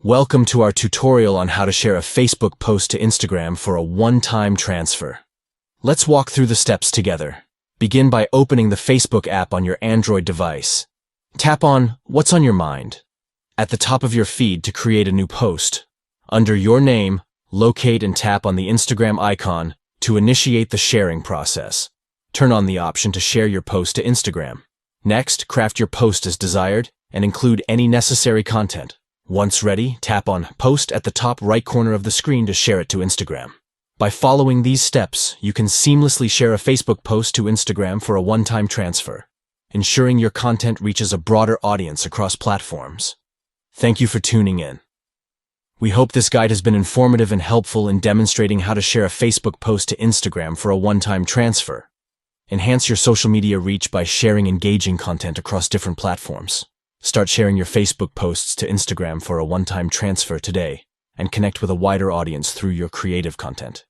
Welcome to our tutorial on how to share a Facebook post to Instagram for a one-time transfer. Let's walk through the steps together. Begin by opening the Facebook app on your Android device. Tap on What's on Your Mind at the top of your feed to create a new post. Under your name, locate and tap on the Instagram icon to initiate the sharing process. Turn on the option to share your post to Instagram. Next, craft your post as desired and include any necessary content. Once ready, tap on Post at the top right corner of the screen to share it to Instagram. By following these steps, you can seamlessly share a Facebook post to Instagram for a one-time transfer, ensuring your content reaches a broader audience across platforms. Thank you for tuning in. We hope this guide has been informative and helpful in demonstrating how to share a Facebook post to Instagram for a one-time transfer. Enhance your social media reach by sharing engaging content across different platforms. Start sharing your Facebook posts to Instagram for a one-time transfer today and connect with a wider audience through your creative content.